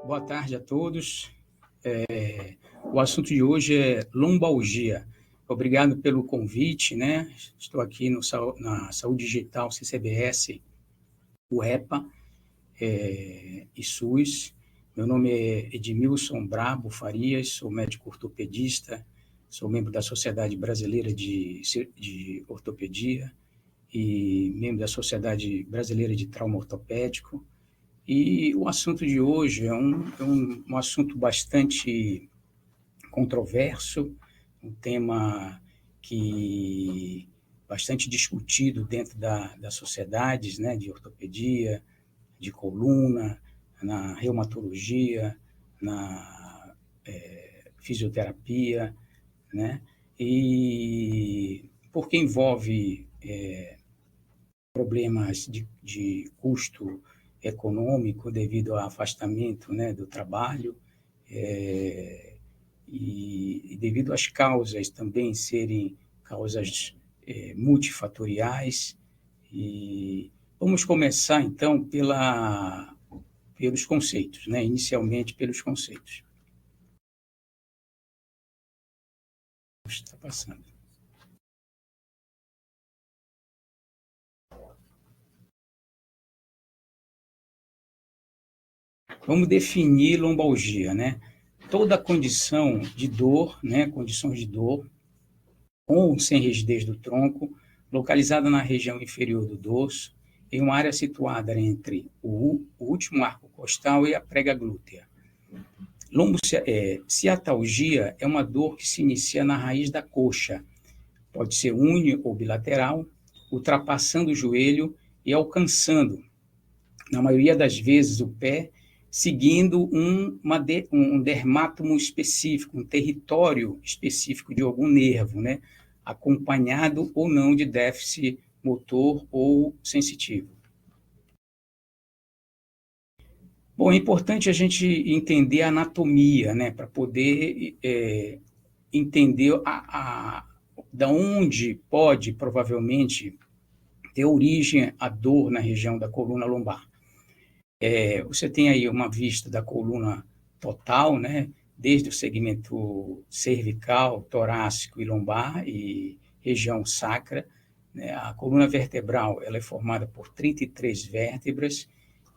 Boa tarde a todos. O assunto de hoje é lombalgia. Obrigado pelo convite, né? Estou aqui na Saúde Digital CCBS, UEPA e SUS. Meu nome é Edmilson Brabo Farias, sou médico ortopedista, sou membro da Sociedade Brasileira de Ortopedia e membro da Sociedade Brasileira de Trauma Ortopédico. E o assunto de hoje é um assunto bastante controverso, um tema que bastante discutido dentro das sociedades, né, de ortopedia, de coluna, na reumatologia, na fisioterapia, né, e porque envolve problemas de custo econômico devido ao afastamento, né, do trabalho, e devido às causas também serem causas multifatoriais. E vamos começar, então, pelos conceitos, né? Inicialmente pelos conceitos. Está passando. Vamos definir lombalgia, né? Toda condição de dor, né? Condições de dor, com ou sem rigidez do tronco, localizada na região inferior do dorso, em uma área situada entre o último arco costal e a prega glútea. Ciatalgia é uma dor que se inicia na raiz da coxa, pode ser uni ou bilateral, ultrapassando o joelho e alcançando, na maioria das vezes, o pé, seguindo um dermátomo específico, um território específico de algum nervo, né? Acompanhado ou não de déficit motor ou sensitivo. Bom, é importante a gente entender a anatomia, né? Para poder entender da onde pode, provavelmente, ter origem a dor na região da coluna lombar. Você tem aí uma vista da coluna total, né? Desde o segmento cervical, torácico e lombar e região sacra, né? A coluna vertebral ela é formada por 33 vértebras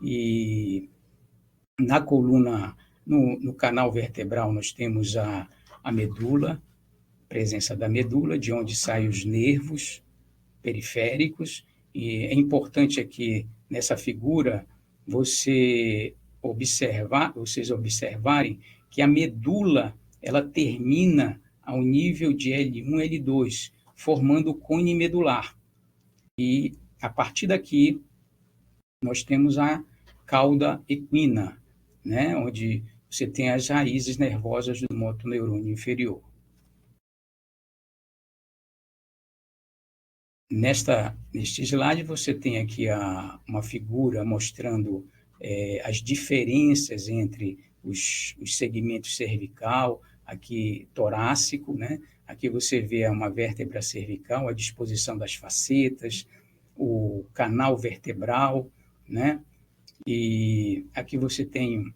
e na coluna, no canal vertebral, nós temos a medula, presença da medula, de onde saem os nervos periféricos, e é importante aqui nessa figura vocês observarem que a medula ela termina ao nível de L1 e L2, formando o cone medular. E a partir daqui nós temos a cauda equina, né, onde você tem as raízes nervosas do motoneurônio inferior. Neste slide, você tem aqui uma figura mostrando as diferenças entre os segmentos cervical, aqui torácico, né? Aqui você vê uma vértebra cervical, a disposição das facetas, o canal vertebral, né? E aqui você tem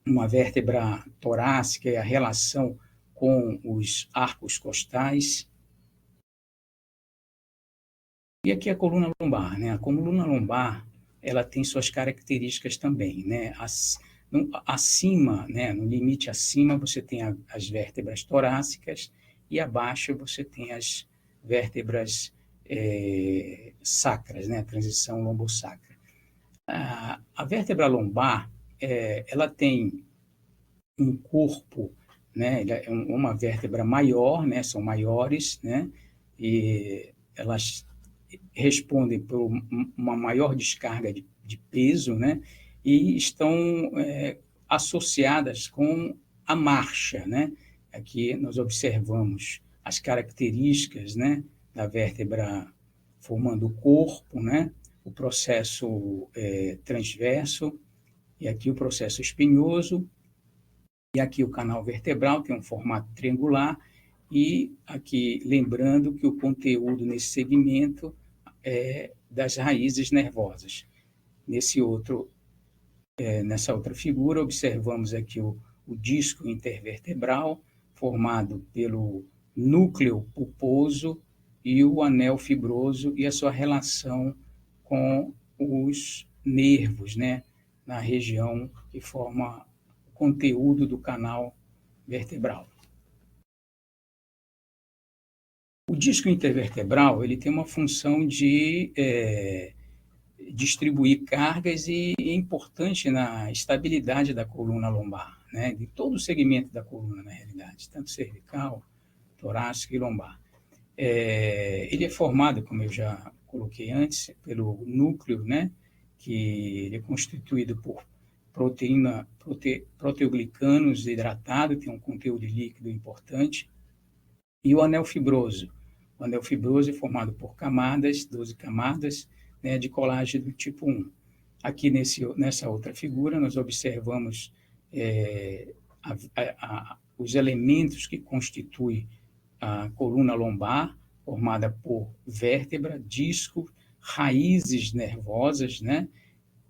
uma vértebra torácica e a relação com os arcos costais. E aqui a coluna lombar, né? A coluna lombar, ela tem suas características também, né? Acima, né? No limite acima, você tem as vértebras torácicas e abaixo você tem as vértebras sacras, né? A transição lombosacra. A vértebra lombar, ela tem um corpo, né? É uma vértebra maior, né? São maiores, né? E elas respondem por uma maior descarga de peso, né? E estão associadas com a marcha, né? Aqui nós observamos as características, né, da vértebra formando o corpo, né? O processo transverso, e aqui o processo espinhoso, e aqui o canal vertebral tem um formato triangular, e aqui lembrando que o conteúdo nesse segmento das raízes nervosas. Nesse outro Nessa outra figura, observamos aqui o disco intervertebral, formado pelo núcleo pulposo e o anel fibroso e a sua relação com os nervos, né, na região que forma o conteúdo do canal vertebral. O disco intervertebral ele tem uma função de distribuir cargas e é importante na estabilidade da coluna lombar, né, de todo o segmento da coluna, na realidade, tanto cervical, torácica e lombar. Ele é formado, como eu já coloquei antes, pelo núcleo, né, que ele é constituído por proteoglicanos hidratados, tem um conteúdo líquido importante, e o anel fibroso. O anel fibroso é formado por camadas, 12 camadas, né, de colágeno do tipo 1. Aqui nessa outra figura, nós observamos os elementos que constituem a coluna lombar, formada por vértebra, disco, raízes nervosas, né,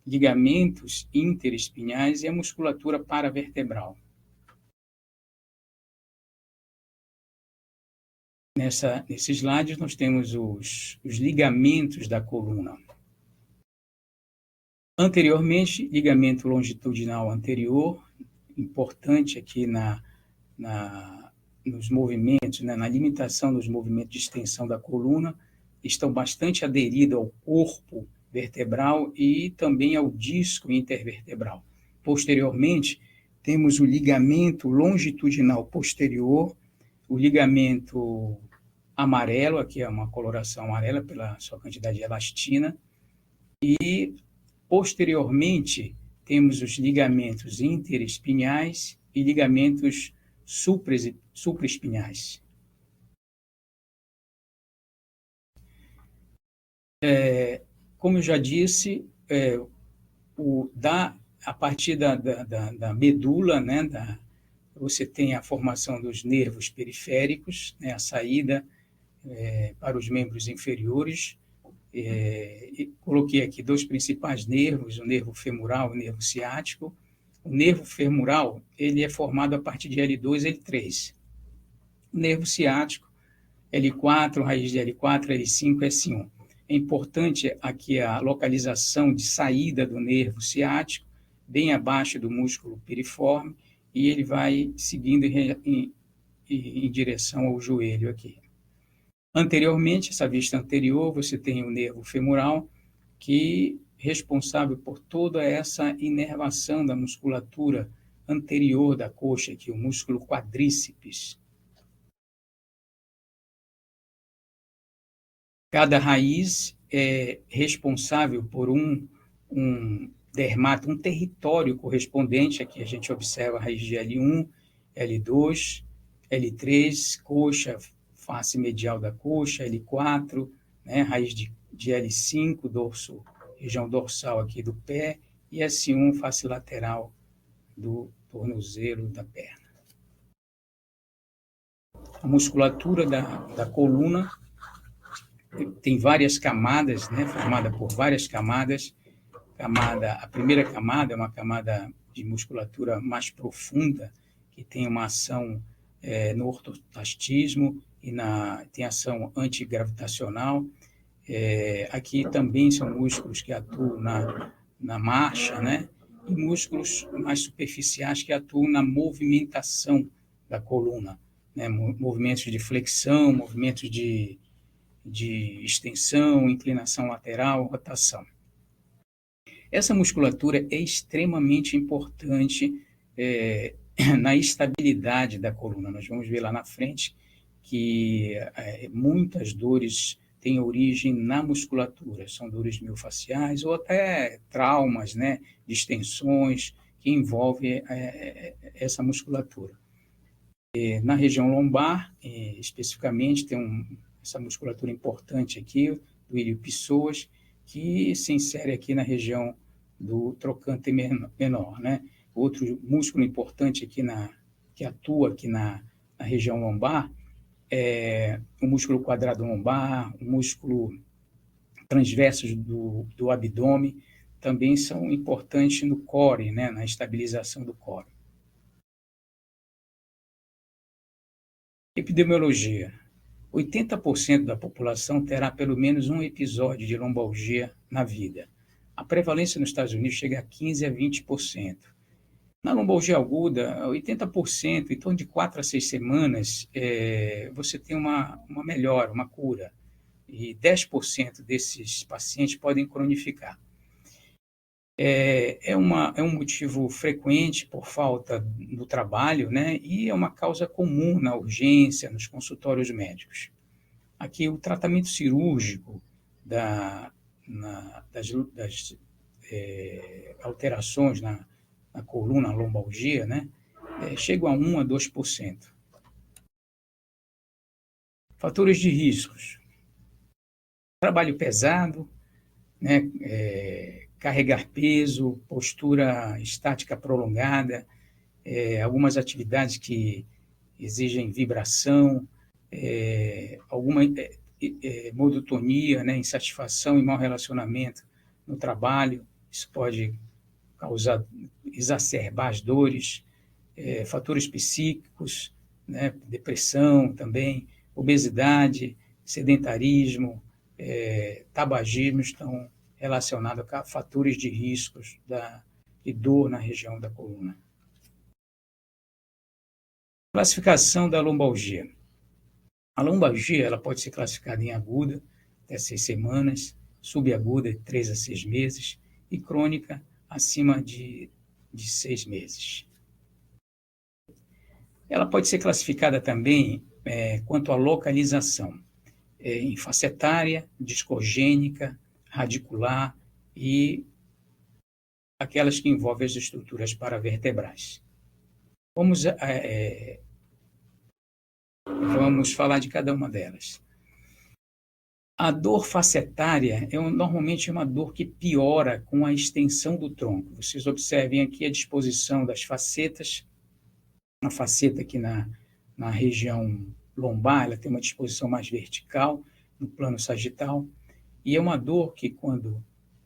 ligamentos interespinhais e a musculatura paravertebral. Nesses slides, nós temos os ligamentos da coluna. Anteriormente, ligamento longitudinal anterior, importante aqui nos movimentos, né, na limitação dos movimentos de extensão da coluna, estão bastante aderidos ao corpo vertebral e também ao disco intervertebral. Posteriormente, temos o ligamento longitudinal posterior, o ligamento amarelo, aqui é uma coloração amarela pela sua quantidade de elastina, e posteriormente temos os ligamentos interespinhais e ligamentos supraespinhais. Como eu já disse, a partir da medula, né, você tem a formação dos nervos periféricos, né, a saída para os membros inferiores. Coloquei aqui dois principais nervos, o nervo femoral e o nervo ciático. O nervo femoral ele é formado a partir de L2 e L3. O nervo ciático, L4, raiz de L4, L5, S1. É importante aqui a localização de saída do nervo ciático, bem abaixo do músculo piriforme, e ele vai seguindo em direção ao joelho aqui. Anteriormente, essa vista anterior, você tem o nervo femoral, que é responsável por toda essa inervação da musculatura anterior da coxa, aqui, o músculo quadríceps. Cada raiz é responsável por um dermato, um território correspondente. Aqui a gente observa a raiz de L1, L2, L3, coxa, face medial da coxa, L4, né, raiz de L5, dorso, região dorsal aqui do pé, e S1, face lateral do tornozelo da perna. A musculatura da coluna tem várias camadas, né, formada por várias camadas. A primeira camada é uma camada de musculatura mais profunda, que tem uma ação no ortoplastismo e tem ação antigravitacional. Aqui também são músculos que atuam na marcha, né, e músculos mais superficiais que atuam na movimentação da coluna, né, movimentos de flexão, movimentos de extensão, inclinação lateral, rotação. Essa musculatura é extremamente importante na estabilidade da coluna. Nós vamos ver lá na frente que muitas dores têm origem na musculatura, são dores miofasciais ou até traumas, né, distensões que envolvem essa musculatura. Na região lombar, especificamente, tem essa musculatura importante aqui, do ilio-psoas, que se insere aqui na região do trocante menor, né? Outro músculo importante aqui que atua aqui na região lombar é o músculo quadrado lombar, o músculo transverso do abdômen, também são importantes no core, né, na estabilização do core. Epidemiologia. 80% da população terá pelo menos um episódio de lombalgia na vida. A prevalência nos Estados Unidos chega a 15% a 20%. Na lombalgia aguda, 80%, em torno de 4 a 6 semanas, você tem uma melhora, uma cura. E 10% desses pacientes podem cronificar. É um motivo frequente por falta do trabalho, né? E é uma causa comum na urgência, nos consultórios médicos. Aqui, o tratamento cirúrgico das alterações na coluna, na lombalgia, né? Chegam a 1 a 2%. Fatores de riscos. Trabalho pesado, né? Carregar peso, postura estática prolongada, algumas atividades que exigem vibração, alguma monotonia, né, insatisfação e mau relacionamento no trabalho. Isso pode exacerbar as dores, fatores psíquicos, né, depressão também, obesidade, sedentarismo, tabagismo estão relacionado a fatores de riscos de dor na região da coluna. Classificação da lombalgia. A lombalgia ela pode ser classificada em aguda, até 6 semanas, subaguda, de 3 a 6 meses, e crônica, acima de 6 meses. Ela pode ser classificada também quanto à localização, em facetária, discogênica, radicular e aquelas que envolvem as estruturas paravertebrais. Vamos falar de cada uma delas. A dor facetária normalmente é uma dor que piora com a extensão do tronco. Vocês observem aqui a disposição das facetas. A faceta aqui na região lombar, ela tem uma disposição mais vertical, no plano sagital, e é uma dor que, quando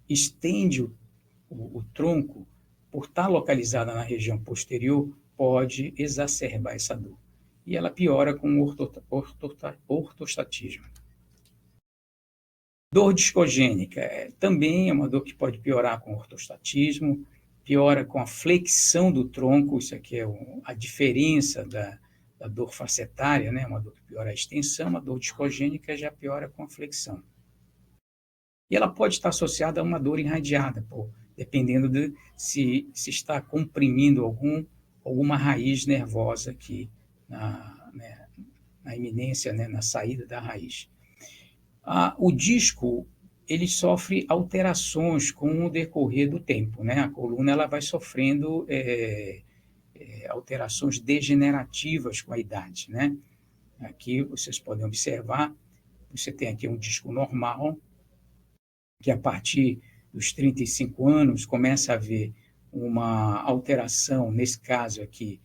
estende o tronco, por estar localizada na região posterior, pode exacerbar essa dor. E ela piora com o ortostatismo. Dor discogênica também é uma dor que pode piorar com o ortostatismo, piora com a flexão do tronco, isso aqui é a diferença da dor facetária, né? Uma dor que piora a extensão, a dor discogênica já piora com a flexão. E ela pode estar associada a uma dor irradiada, dependendo de se está comprimindo alguma raiz nervosa aqui na iminência, né, na saída da raiz. O disco ele sofre alterações com o decorrer do tempo, né? A coluna ela vai sofrendo alterações degenerativas com a idade, né? Aqui vocês podem observar, você tem aqui um disco normal, que a partir dos 35 anos começa a haver uma alteração, nesse caso aqui,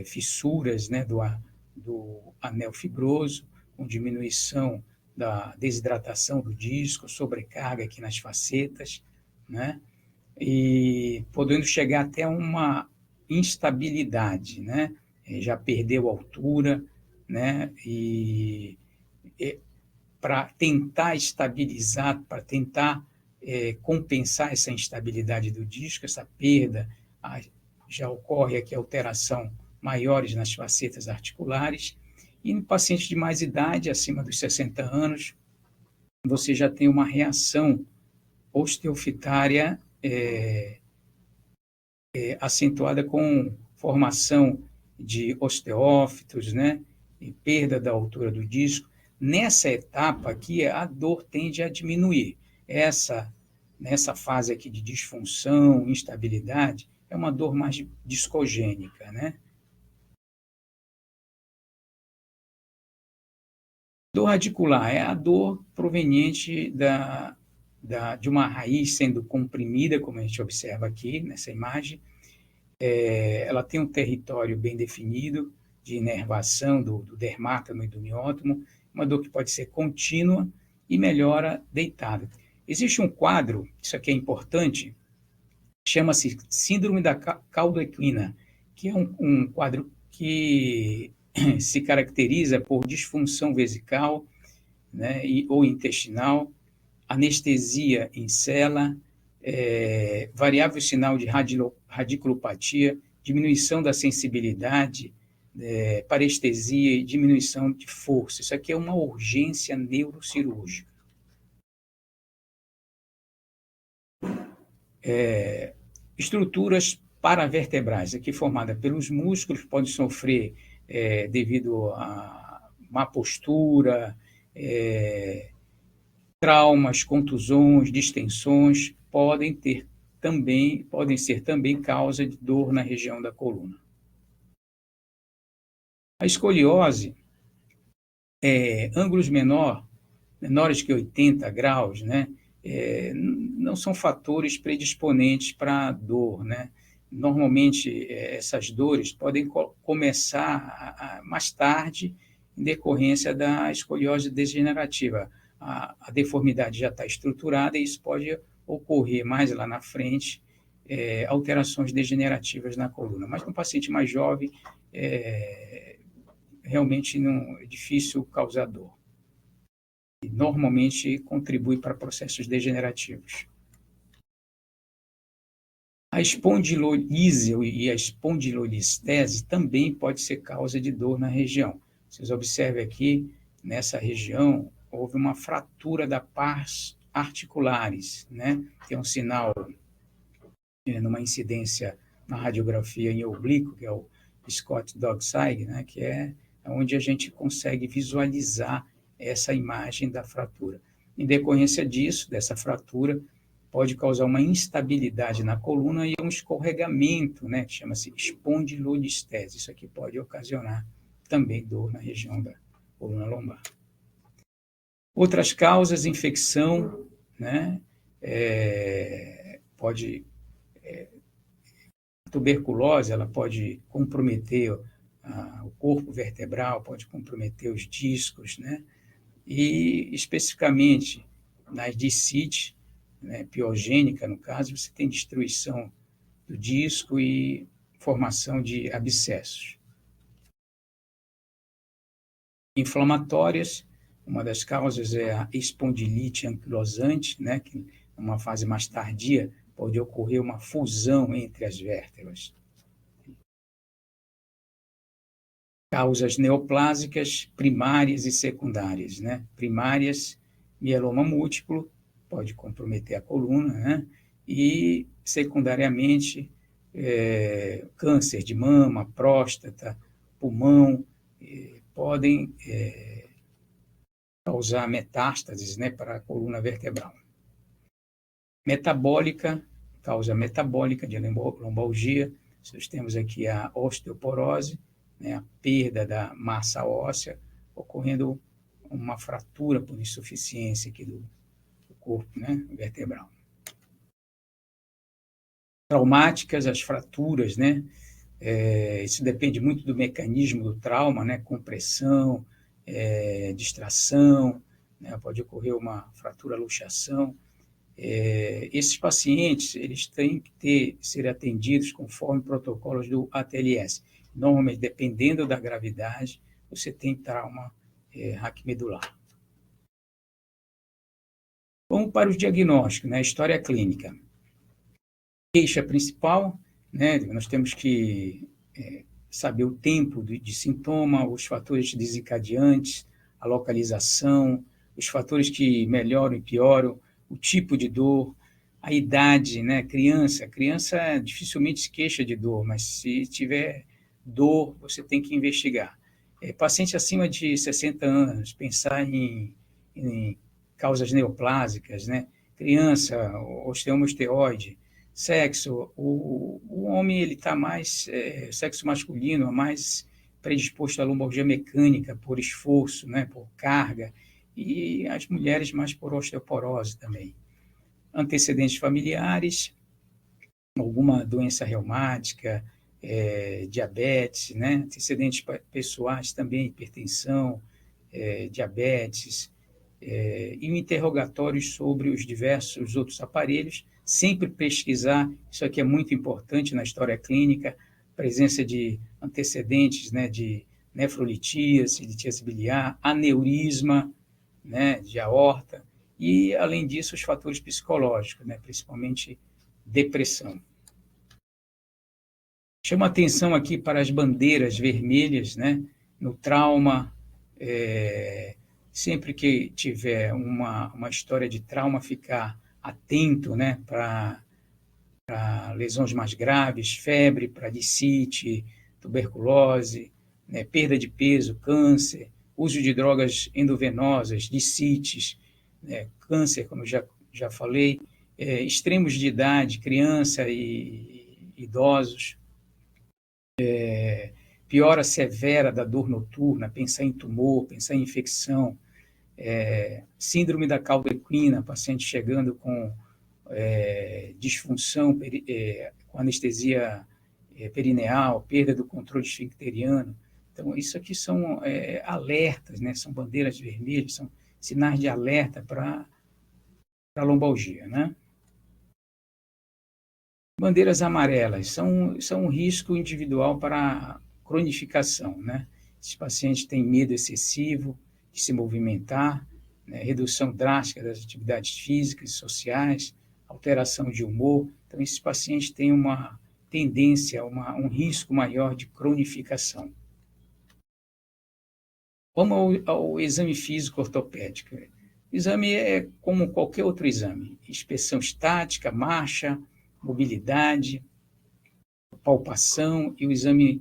fissuras, né, do anel fibroso, com diminuição da desidratação do disco, sobrecarga aqui nas facetas, né, e podendo chegar até uma instabilidade, né, já perdeu altura, né, e para tentar estabilizar, para tentar compensar essa instabilidade do disco, essa perda, já ocorre aqui alteração maiores nas facetas articulares, e no paciente de mais idade, acima dos 60 anos, você já tem uma reação osteofitária acentuada com formação de osteófitos, né, e perda da altura do disco. Nessa etapa aqui, a dor tende a diminuir. Nessa fase aqui de disfunção, instabilidade, é uma dor mais discogênica, né? Dor radicular é a dor proveniente de uma raiz sendo comprimida, como a gente observa aqui nessa imagem. Ela tem um território bem definido de inervação do dermátamo e do miótomo, uma dor que pode ser contínua e melhora deitada. Existe um quadro, isso aqui é importante, chama-se Síndrome da Cauda Equina, que é um quadro que se caracteriza por disfunção vesical, né, ou intestinal, anestesia em cela, variável sinal de radiculopatia, diminuição da sensibilidade, parestesia e diminuição de força. Isso aqui é uma urgência neurocirúrgica. Estruturas paravertebrais, aqui formada pelos músculos, pode sofrer devido a má postura, traumas, contusões, distensões, podem ser também causa de dor na região da coluna. A escoliose, ângulos menores que 80 graus, né, não são fatores predisponentes para dor, né? Normalmente, essas dores podem começar mais tarde, em decorrência da escoliose degenerativa. A deformidade já está estruturada e isso pode ocorrer mais lá na frente, alterações degenerativas na coluna. Mas no paciente mais jovem, realmente não é difícil causar dor. E normalmente contribui para processos degenerativos. A espondilolise e a espondilolistese também pode ser causa de dor na região. Vocês observem aqui, nessa região, houve uma fratura da pars articulares, né? Tem um sinal numa incidência na radiografia em oblíquo, que é o Scott-Dogside, né? Que é onde a gente consegue visualizar essa imagem da fratura. Em decorrência disso, dessa fratura, pode causar uma instabilidade na coluna e um escorregamento, né, que chama-se espondilolistese. Isso aqui pode ocasionar também dor na região da coluna lombar. Outras causas, infecção, né, a tuberculose, ela pode comprometer o corpo vertebral, pode comprometer os discos, né, e especificamente nas discites, né, piogênica, no caso, você tem destruição do disco e formação de abscessos. Inflamatórias, uma das causas é a espondilite anquilosante, né, que numa fase mais tardia pode ocorrer uma fusão entre as vértebras. Causas neoplásicas primárias e secundárias, né? Primárias, mieloma múltiplo, pode comprometer a coluna, né? E, secundariamente, câncer de mama, próstata, pulmão, podem causar metástases, né, para a coluna vertebral. Metabólica, causa metabólica de lombalgia, nós temos aqui a osteoporose, né, a perda da massa óssea, ocorrendo uma fratura por insuficiência aqui do corpo, né, vertebral. Traumáticas, as fraturas, né? Isso depende muito do mecanismo do trauma, né? Compressão, distração, né? Pode ocorrer uma fratura, luxação. Esses pacientes, eles têm que ser atendidos conforme protocolos do ATLS. Normalmente, dependendo da gravidade, você tem trauma raquimedular. Vamos para o diagnóstico, né? História clínica. Queixa principal, né? Nós temos que saber o tempo de sintoma, os fatores desencadeantes, a localização, os fatores que melhoram e pioram, o tipo de dor, a idade, né? Criança dificilmente se queixa de dor, mas se tiver dor, você tem que investigar. Paciente acima de 60 anos, pensar em causas neoplásicas, né? Criança, osteomosteoide, sexo, o homem ele está mais, sexo masculino, mais predisposto à lombalgia mecânica por esforço, né, por carga, e as mulheres mais por osteoporose também. Antecedentes familiares, alguma doença reumática, diabetes, né, antecedentes pessoais também, hipertensão, diabetes, e um interrogatório sobre os diversos outros aparelhos, sempre pesquisar, isso aqui é muito importante na história clínica, presença de antecedentes, né, de nefrolitíase, litíase biliar, aneurisma, né, de aorta, e, além disso, os fatores psicológicos, né, principalmente depressão. Chamo a atenção aqui para as bandeiras vermelhas, né, no trauma, sempre que tiver uma história de trauma, ficar atento, né, para lesões mais graves, febre, paradicite, tuberculose, né, perda de peso, câncer, uso de drogas endovenosas, discites, né, câncer, como já falei, extremos de idade, criança e idosos, piora severa da dor noturna, pensar em tumor, pensar em infecção, síndrome da cauda equina, paciente chegando com disfunção, com anestesia perineal, perda do controle esfincteriano. Então, isso aqui são alertas, né? São bandeiras vermelhas, são sinais de alerta para a lombalgia, né? Bandeiras amarelas são um risco individual para cronificação, né? Esses pacientes têm medo excessivo de se movimentar, né? Redução drástica das atividades físicas e sociais, alteração de humor. Então, esses pacientes têm uma tendência, um risco maior de cronificação. Vamos ao exame físico ortopédico. O exame é como qualquer outro exame: inspeção estática, marcha, mobilidade, palpação e o exame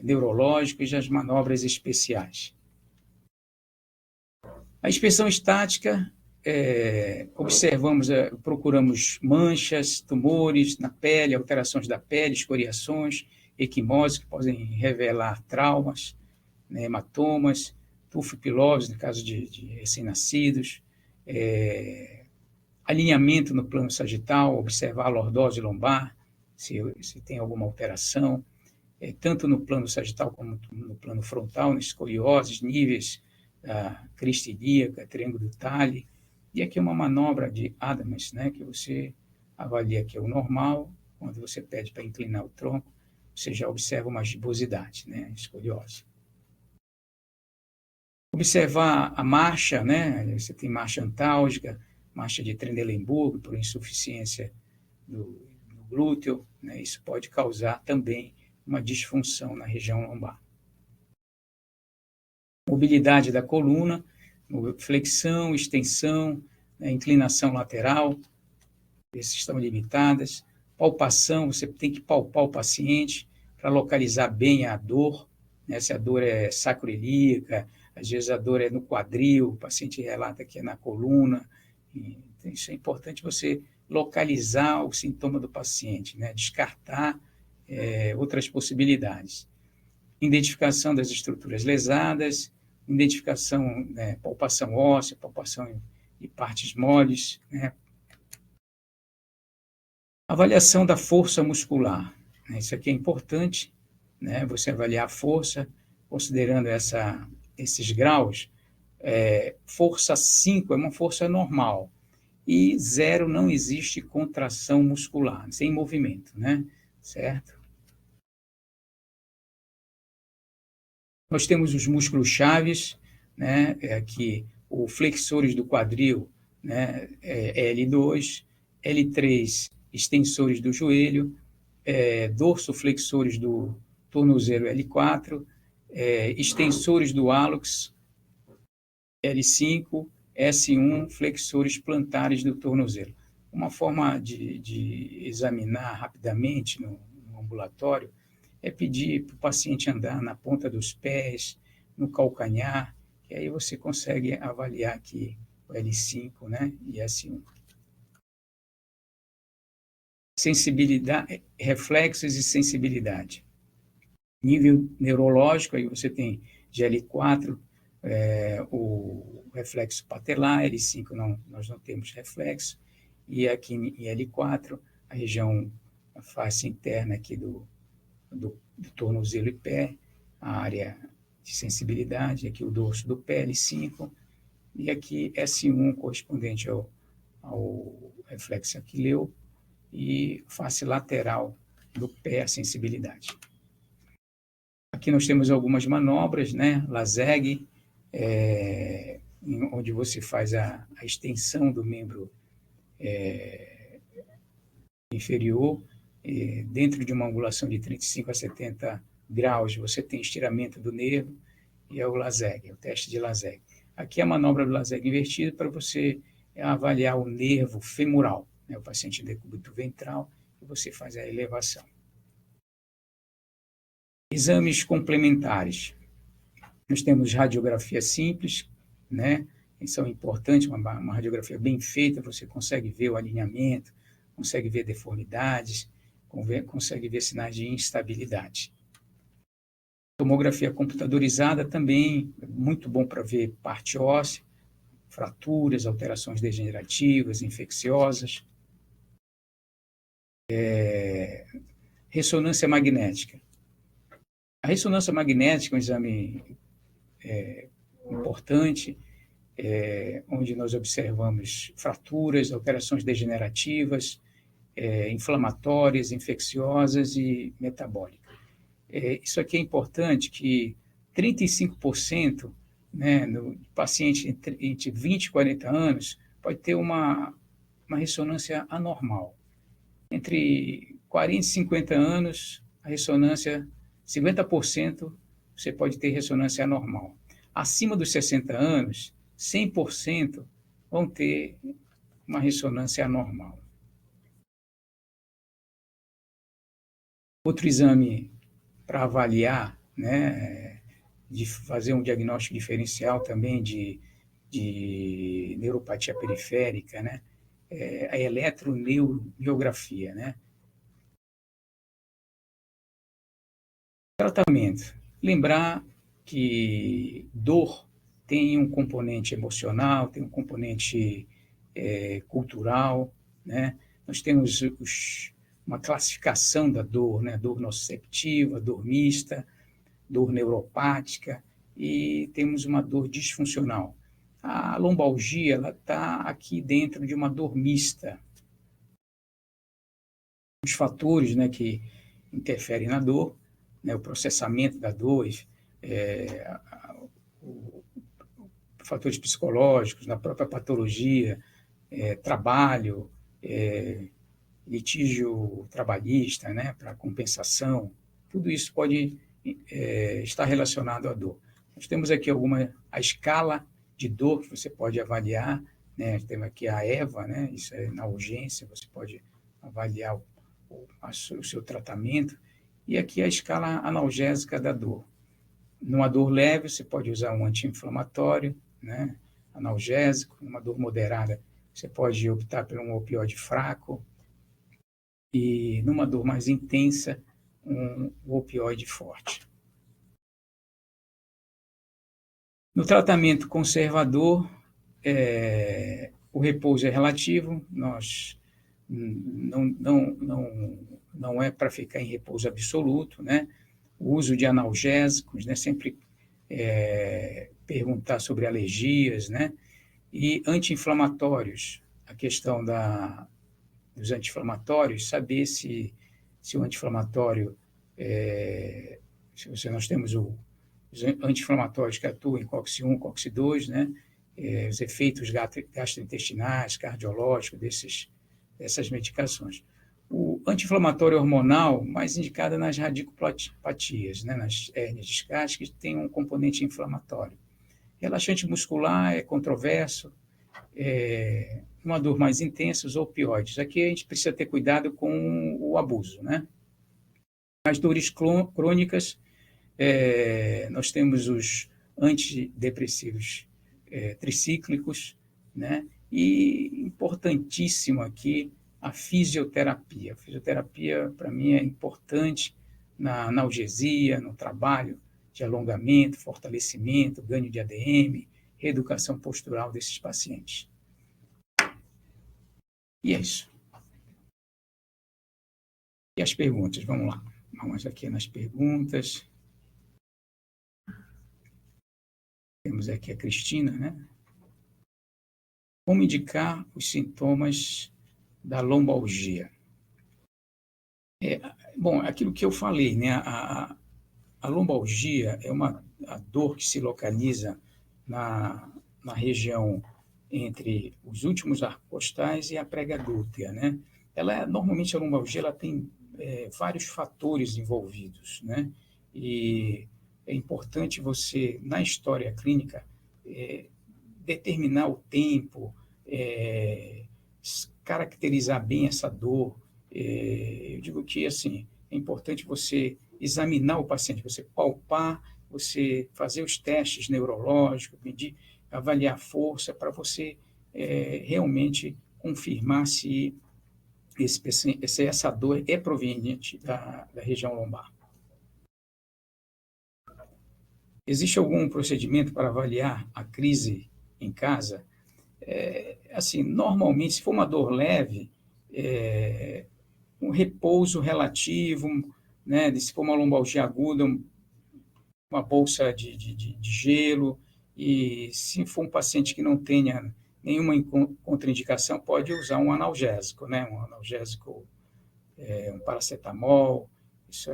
neurológico e as manobras especiais. A inspeção estática, procuramos manchas, tumores na pele, alterações da pele, escoriações, equimoses que podem revelar traumas, né, hematomas, tufo-pilose, no caso de recém-nascidos, alinhamento no plano sagital, observar a lordose lombar, se tem alguma alteração, tanto no plano sagital como no plano frontal, nas escolioses, níveis da crista ilíaca, triângulo do Tale. E aqui é uma manobra de Adams, né, que você avalia que é o normal, quando você pede para inclinar o tronco, você já observa uma gibosidade, né, escoliose. Observar a marcha, né, você tem marcha antálgica, marcha de Trendelenburg, por insuficiência do glúteo, né, isso pode causar também uma disfunção na região lombar. Mobilidade da coluna, flexão, extensão, né, inclinação lateral, essas estão limitadas. Palpação, você tem que palpar o paciente para localizar bem a dor, né, se a dor é sacroiliaca, às vezes a dor é no quadril, o paciente relata que é na coluna. Então, isso é importante você localizar o sintoma do paciente, né, descartar outras possibilidades. Identificação das estruturas lesadas, identificação, né, palpação óssea, palpação de partes moles, né. Avaliação da força muscular, né, isso aqui é importante, né, você avaliar a força, considerando esses graus. Força 5 é uma força normal, e 0 não existe contração muscular, sem movimento, né, certo? Nós temos os músculos chaves, né, aqui o flexores do quadril, né, L2, L3, extensores do joelho, dorsoflexores do tornozelo L4, extensores do hálux L5, S1, flexores plantares do tornozelo. Uma forma de examinar rapidamente no ambulatório é pedir para o paciente andar na ponta dos pés, no calcanhar, e aí você consegue avaliar aqui o L5, né, e S1. Sensibilidade, reflexos e sensibilidade. Nível neurológico, aí você tem GL4, o reflexo patelar, L5 nós não temos reflexo, e aqui em L4, a região, a face interna aqui do tornozelo e pé, a área de sensibilidade, aqui o dorso do pé, L5, e aqui S1 correspondente ao reflexo aquileu, e face lateral do pé, a sensibilidade. Aqui nós temos algumas manobras, né? Laseg, onde você faz a extensão do membro inferior, dentro de uma angulação de 35 a 70 graus, você tem estiramento do nervo, e é o Laseg, o teste de Laseg. Aqui é a manobra do Laseg invertido para você avaliar o nervo femoral, né? O paciente decúbito ventral, e você faz a elevação. Exames complementares. Nós temos radiografia simples, né? São importantes, uma radiografia bem feita, você consegue ver o alinhamento, consegue ver deformidades, consegue ver sinais de instabilidade. Tomografia computadorizada também, muito bom para ver parte óssea, fraturas, alterações degenerativas, infecciosas. Ressonância magnética. A ressonância magnética é um exame importante, onde nós observamos fraturas, alterações degenerativas, inflamatórias, infecciosas e metabólicas. Isso aqui é importante, que 35%, né, no paciente entre 20 e 40 anos pode ter uma ressonância anormal. Entre 40 e 50 anos, a ressonância, 50% você pode ter ressonância anormal. Acima dos 60 anos, 100% vão ter uma ressonância anormal. Outro exame para avaliar, né, de fazer um diagnóstico diferencial também de neuropatia periférica, né, a eletroneuromiografia, né. Tratamento. Lembrar que dor tem um componente emocional, tem um componente cultural, né. Nós temos uma classificação da dor, né, dor nociceptiva, dor mista, dor neuropática, e temos uma dor disfuncional. A lombalgia está aqui dentro de uma dor mista. Os fatores, né, que interferem na dor, né, o processamento da dor, fatores psicológicos, na própria patologia, trabalho, litígio trabalhista, né, para compensação, tudo isso pode estar relacionado à dor. Nós temos aqui a escala de dor que você pode avaliar, né, temos aqui a EVA, né, isso é na urgência, você pode avaliar o seu tratamento, e aqui a escala analgésica da dor. Numa dor leve, você pode usar um anti-inflamatório, né, analgésico. Numa dor moderada, você pode optar por um opioide fraco, e numa dor mais intensa, um opioide forte. No tratamento conservador, o repouso é relativo, nós não é para ficar em repouso absoluto, né? O uso de analgésicos, né? Sempre perguntar sobre alergias, né? E anti-inflamatórios, a questão dos anti-inflamatórios, saber se o anti-inflamatório, se nós temos os anti-inflamatórios que atuam em COX-1, COX-2, né? Os efeitos gastrointestinais, cardiológicos dessas medicações. O anti-inflamatório hormonal, mais indicado nas radicopatias, né? Nas hérnias discais, que tem um componente inflamatório. Relaxante muscular é controverso, uma dor mais intensa, os opioides. Aqui a gente precisa ter cuidado com o abuso, né? As dores crônicas, nós temos os antidepressivos tricíclicos, né? E importantíssimo aqui a fisioterapia. A fisioterapia, para mim, é importante na analgesia, no trabalho de alongamento, fortalecimento, ganho de ADM, reeducação postural desses pacientes. E é isso. E as perguntas, vamos lá. Vamos aqui nas perguntas. Temos aqui a Cristina, né? Como indicar os sintomas da lombalgia? Bom, aquilo que eu falei, né? A lombalgia é a dor que se localiza na região entre os últimos arcostais e a prega glútea, né? Normalmente a lombalgia ela tem vários fatores envolvidos, né? E é importante você, na história clínica, determinar o tempo, caracterizar bem essa dor. Eu digo que, assim, é importante você examinar o paciente, você palpar, você fazer os testes neurológicos, medir, avaliar a força, para você realmente confirmar se essa dor é proveniente da região lombar. Existe algum procedimento para avaliar a crise em casa? Assim, normalmente, se for uma dor leve, um repouso relativo, né? Se for uma lombalgia aguda, uma bolsa de gelo, e se for um paciente que não tenha nenhuma contraindicação, pode usar um analgésico, né? Um analgésico, um paracetamol, isso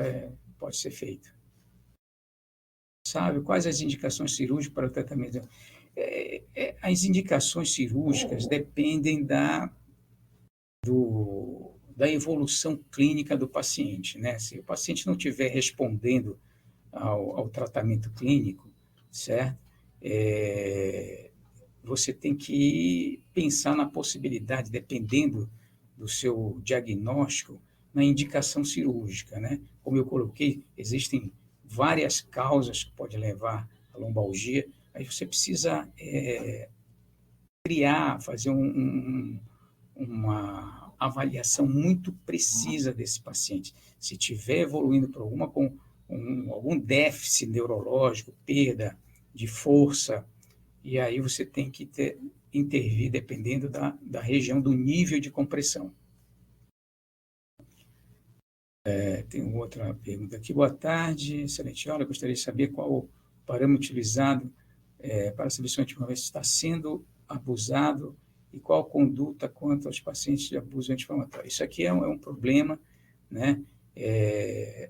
pode ser feito. Sabe quais as indicações cirúrgicas para o tratamento? As indicações cirúrgicas dependem da evolução clínica do paciente, né? Se o paciente não estiver respondendo ao tratamento clínico, certo? Você tem que pensar na possibilidade, dependendo do seu diagnóstico, na indicação cirúrgica, né? Como eu coloquei, existem várias causas que podem levar à lombalgia, aí você precisa fazer uma avaliação muito precisa desse paciente. Se estiver evoluindo por algum déficit neurológico, perda de força, e aí você tem que intervir dependendo da região, do nível de compressão. Tem outra pergunta aqui. Boa tarde, excelente aula. Gostaria de saber qual o parâmetro utilizado para saber se o anti-inflamatório está sendo abusado e qual a conduta quanto aos pacientes de abuso anti-inflamatório. Isso aqui é um problema, né?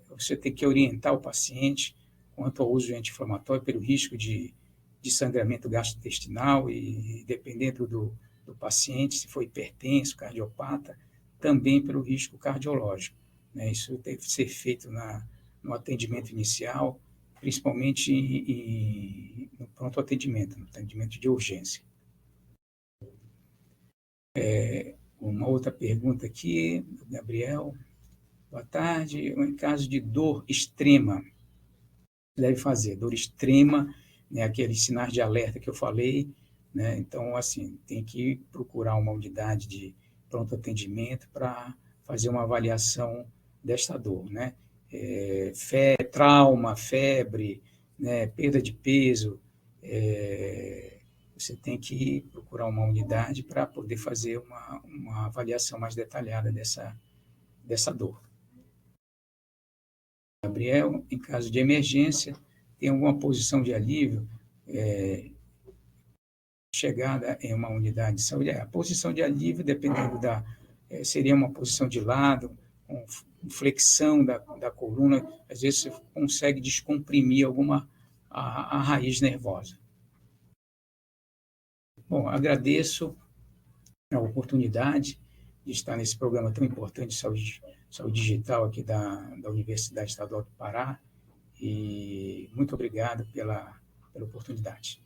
Você tem que orientar o paciente quanto ao uso de anti-inflamatório pelo risco de sangramento gastrointestinal e, dependendo do paciente, se for hipertenso, cardiopata, também pelo risco cardiológico, né? Isso deve ser feito no atendimento inicial, principalmente no pronto atendimento, no atendimento de urgência. Uma outra pergunta aqui, do Gabriel. Boa tarde. Em caso de dor extrema, deve fazer dor extrema, né, aqueles sinais de alerta que eu falei, né? Então, assim, tem que procurar uma unidade de pronto atendimento para fazer uma avaliação desta dor, né? Trauma, febre, né, perda de peso, você tem que procurar uma unidade para poder fazer uma avaliação mais detalhada dessa dor. Gabriel, em caso de emergência, tem alguma posição de alívio, chegada em uma unidade de saúde? A posição de alívio, dependendo seria uma posição de lado, com flexão da coluna, às vezes você consegue descomprimir a raiz nervosa. Bom, agradeço a oportunidade de estar nesse programa tão importante de saúde digital aqui da Universidade Estadual do Pará, e muito obrigado pela oportunidade.